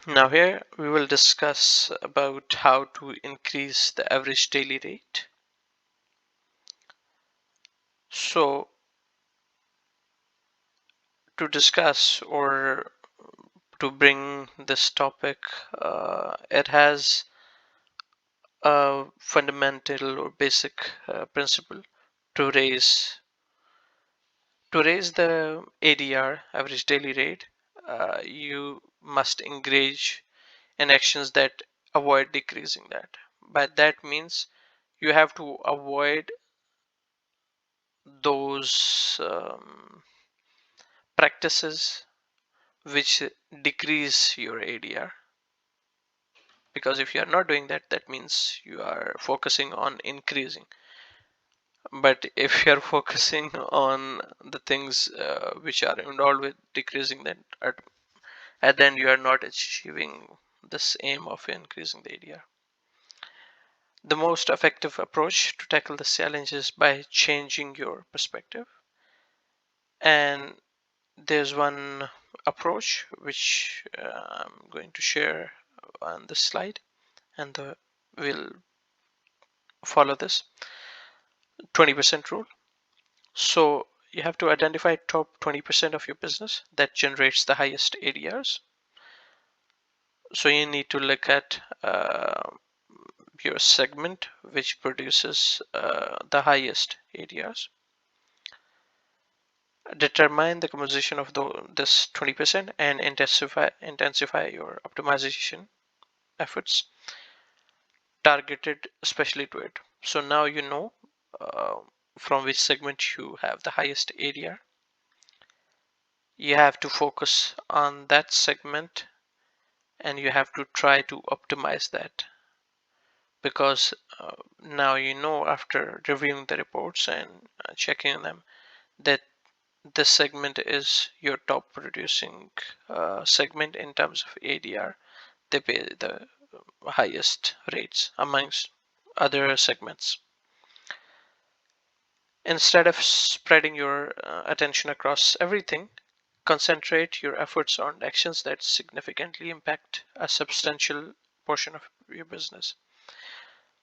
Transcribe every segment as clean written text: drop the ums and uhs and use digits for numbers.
Now here we will discuss about how to increase the average daily rate. So to discuss or to bring this topic, it has a fundamental or basic principle to raise the ADR, average daily rate. You must engage in actions that avoid decreasing that. But that means you have to avoid those practices which decrease your ADR. Because if you are not doing that, that means you are focusing on increasing. But if you are focusing on the things which are involved with decreasing, then at the end you are not achieving this aim of increasing the ADR. The most effective approach to tackle this challenge is by changing your perspective. And there's one approach which I'm going to share on this slide, and we'll follow this 20% rule. So you have to identify top 20% of your business that generates the highest ADRs. So you need to look at your segment which produces the highest ADRs. Determine the composition of this 20% and intensify your optimization efforts targeted especially to it. So now you know uh, from which segment you have the highest ADR. You have to focus on that segment and you have to try to optimize that, because now you know after reviewing the reports and checking them that this segment is your top producing segment in terms of ADR. They pay the highest rates amongst other segments. Instead of spreading your attention across everything, concentrate your efforts on actions that significantly impact a substantial portion of your business.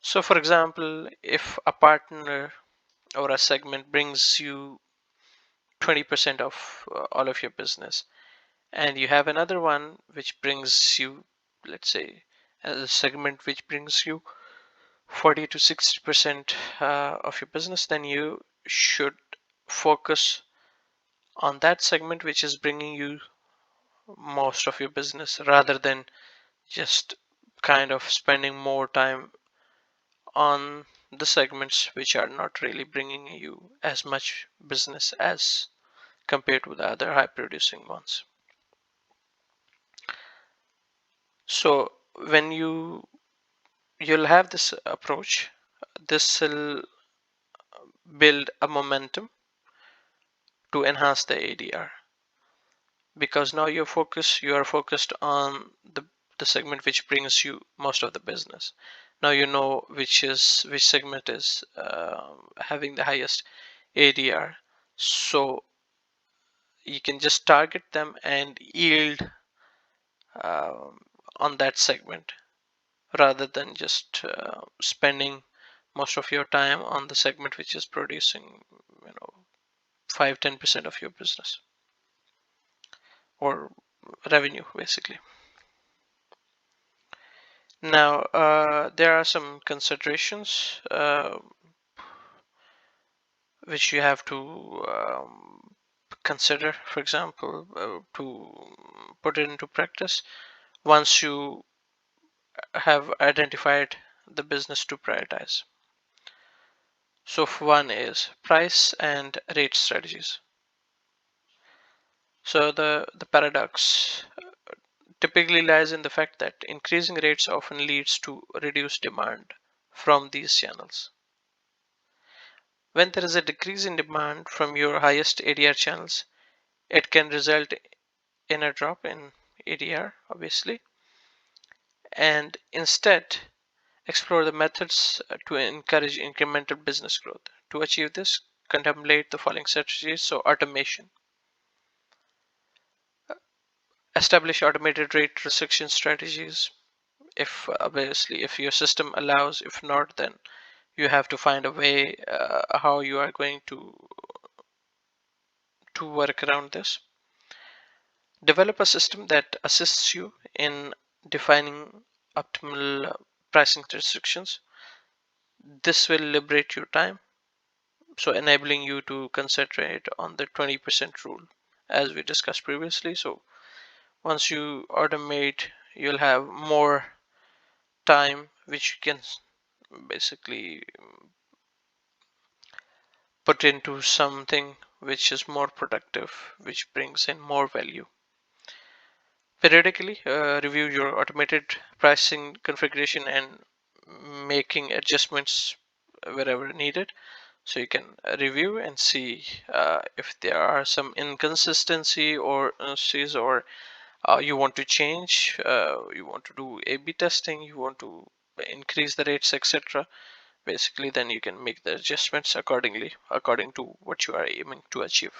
So, for example, if a partner or a segment brings you 20% of all of your business, and you have another one which brings you, let's say, a segment which brings you 40 to 60% of your business, then you should focus on that segment which is bringing you most of your business, rather than just kind of spending more time on the segments which are not really bringing you as much business as compared to the other high producing ones. So when you'll have this approach, this will build a momentum to enhance the ADR, because now you are focused on the segment which brings you most of the business. Now you know which segment is having the highest ADR, so you can just target them and yield um, on that segment, rather than just spending most of your time on the segment which is producing, 5-10% of your business or revenue basically. Now there are some considerations which you have to consider, for example, to put it into practice once you have identified the business to prioritize. So one is price and rate strategies. So the paradox typically lies in the fact that increasing rates often leads to reduced demand from these channels. When there is a decrease in demand from your highest ADR channels, it can result in a drop in ADR, obviously, and instead explore the methods to encourage incremental business growth. To achieve this, contemplate the following strategies. So, automation. Establish automated rate restriction strategies. If obviously if your system allows, if not, then you have to find a way how you are going to work around this. Develop a system that assists you in defining optimal pricing restrictions. This will liberate your time, so enabling you to concentrate on the 20% rule as we discussed previously. So once you automate, you'll have more time which you can basically put into something which is more productive, which brings in more value. Periodically review your automated pricing configuration and making adjustments wherever needed. So you can review and see if there are some inconsistency or or you want to change, you want to do A/B testing, you want to increase the rates, etc. Basically, then you can make the adjustments accordingly, according to what you are aiming to achieve.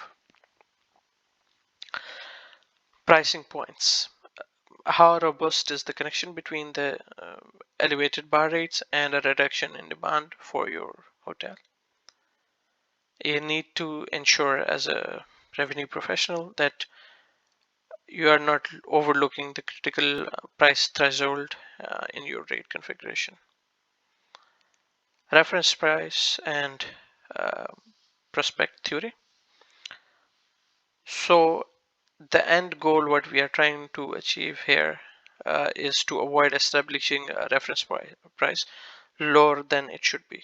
Pricing points. How robust is the connection between the elevated bar rates and a reduction in demand for your hotel? You need to ensure as a revenue professional that you are not overlooking the critical price threshold in your rate configuration. Reference price and uh, prospect theory. So the end goal, what we are trying to achieve here, is to avoid establishing a reference price lower than it should be.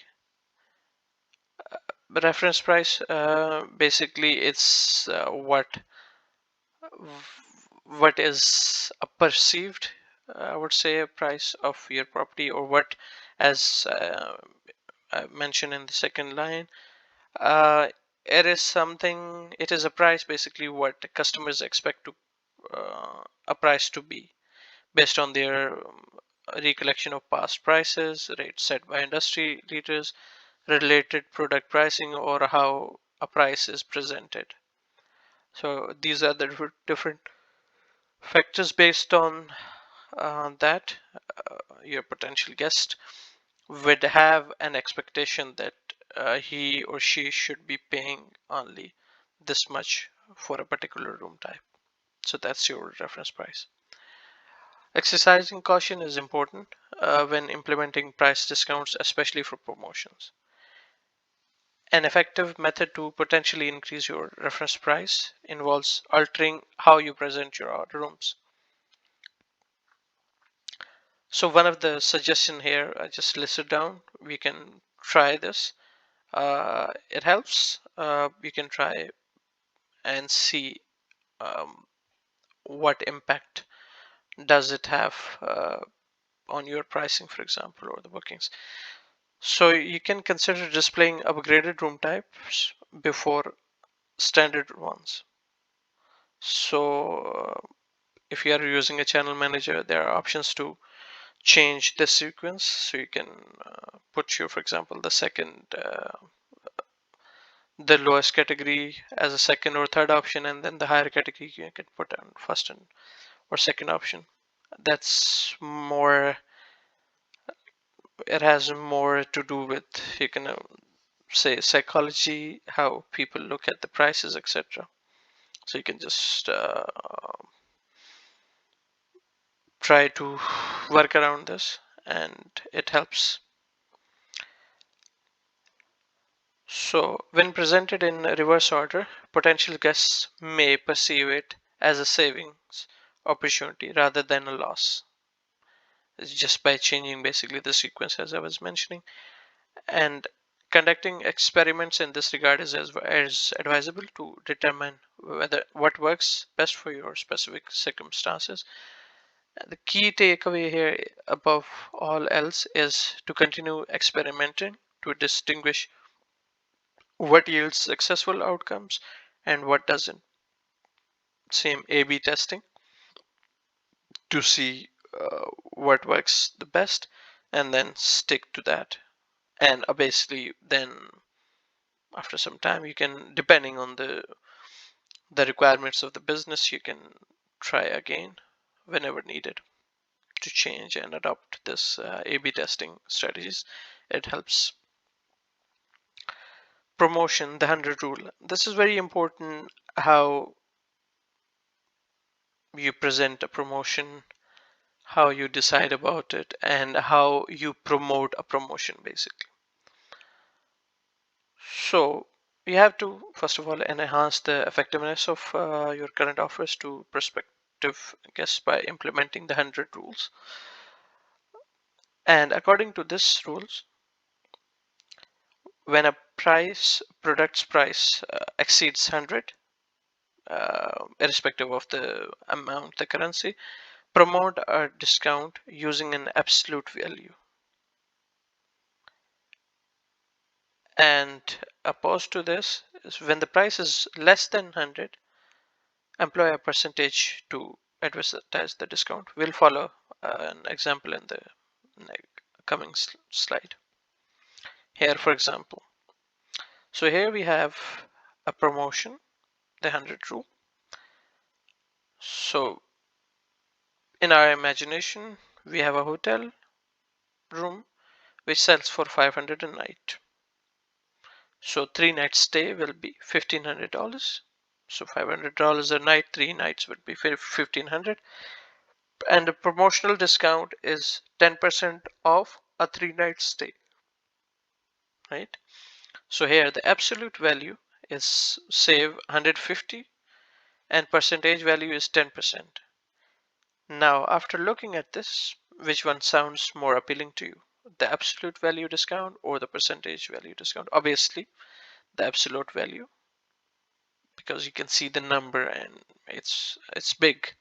Reference price, basically, it's what is a perceived, I would say, a price of your property, or what, as I mentioned in the second line, uh, it is something. It is a price, basically, what customers expect to a price to be based on their recollection of past prices, rates set by industry leaders, related product pricing, or how a price is presented. So these are the different factors based on that your potential guest would have an expectation that he or she should be paying only this much for a particular room type. So that's your reference price. Exercising caution is important when implementing price discounts, especially for promotions. An effective method to potentially increase your reference price involves altering how you present your rooms. So one of the suggestion here I just listed down, we can try this. It helps. You can try and see um, what impact does it have on your pricing, for example, or the bookings. So you can consider displaying upgraded room types before standard ones. So if you are using a channel manager, there are options to change the sequence. So you can put your, for example, the lowest category as a second or third option, and then the higher category you can put on first and or second option. That's more. It has more to do with, you can say, psychology, how people look at the prices, etc. So you can just try to work around this, and it helps. So when presented in reverse order, potential guests may perceive it as a savings opportunity rather than a loss. It's just by changing basically the sequence, as I was mentioning. And conducting experiments in this regard is advisable to determine whether what works best for your specific circumstances. The key takeaway here, above all else, is to continue experimenting to distinguish what yields successful outcomes and what doesn't. Same A/B testing to see what works the best, and then stick to that. And basically, then after some time, you can, depending on the requirements of the business, you can try again whenever needed to change and adopt this A/B testing strategies. It helps. Promotion, the 100 rule. This is very important, how you present a promotion, how you decide about it, and how you promote a promotion basically. So you have to first of all enhance the effectiveness of your current offers to prospective guests by implementing the 100 rules. And according to this rules, when a product's price exceeds 100, irrespective of the amount, the currency, promote a discount using an absolute value. And opposed to this is when the price is less than 100, employ a percentage to advertise the discount. We'll follow an example in the coming slide. Here, for example, so here we have a promotion, the 100 rule. So in our imagination, we have a hotel room which sells for 500 a night. So 3 night stay will be $1,500. So $500 a night, 3 nights would be 1,500. And the promotional discount is 10% off a 3 night stay, right? So here the absolute value is save 150 and percentage value is 10%. Now after looking at this, which one sounds more appealing to you? The absolute value discount or the percentage value discount? Obviously the absolute value, because you can see the number and it's big.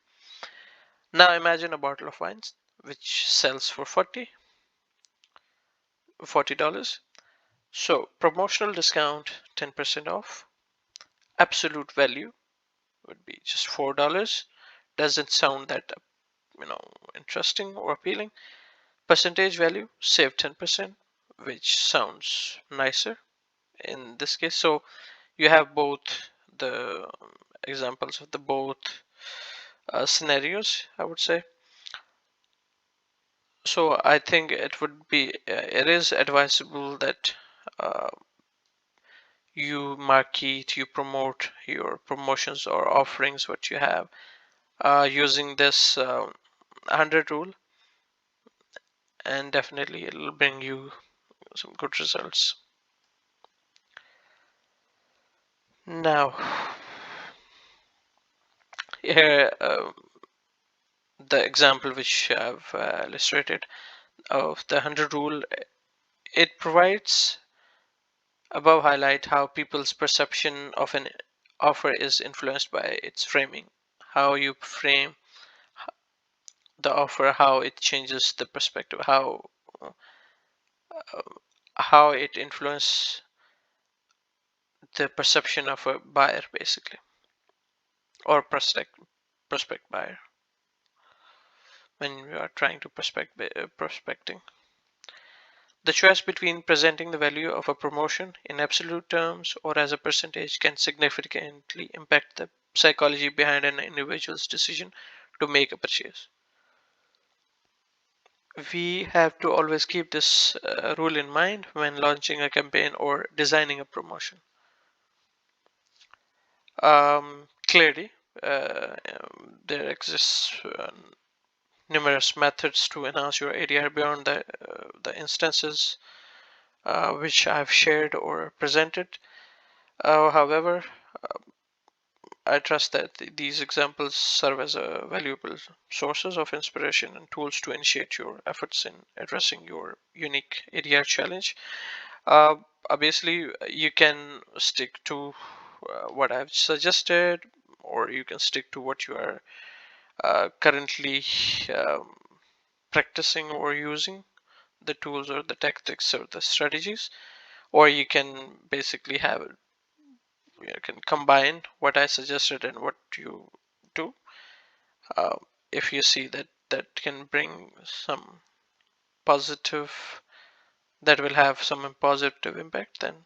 Now imagine a bottle of wine which sells for $40. So promotional discount 10% off. Absolute value would be just $4. Doesn't sound that interesting or appealing. Percentage value save 10%, which sounds nicer in this case. So you have both the examples of the both scenarios, I would say. So I think it is advisable that uh, you market, you promote your promotions or offerings what you have using this 100 rule, and definitely it'll bring you some good results. Now here the example which I've illustrated of the 100 rule, it provides above highlight how people's perception of an offer is influenced by its framing. How you frame the offer, how it changes the perspective, uh, how it influences the perception of a buyer basically, or prospect buyer when you are trying to prospecting. The choice between presenting the value of a promotion in absolute terms or as a percentage can significantly impact the psychology behind an individual's decision to make a purchase. We have to always keep this rule in mind when launching a campaign or designing a promotion. Clearly, there exists numerous methods to enhance your ADR beyond the instances which I've shared or presented. However, I trust that these examples serve as valuable sources of inspiration and tools to initiate your efforts in addressing your unique ADR challenge. Uh, Obviously, you can stick to what I've suggested, or you can stick to what you are currently um, practicing or using the tools or the tactics or the strategies, or you can basically you can combine what I suggested and what you do. Uh, if you see that that can bring some positive, that will have some positive impact, then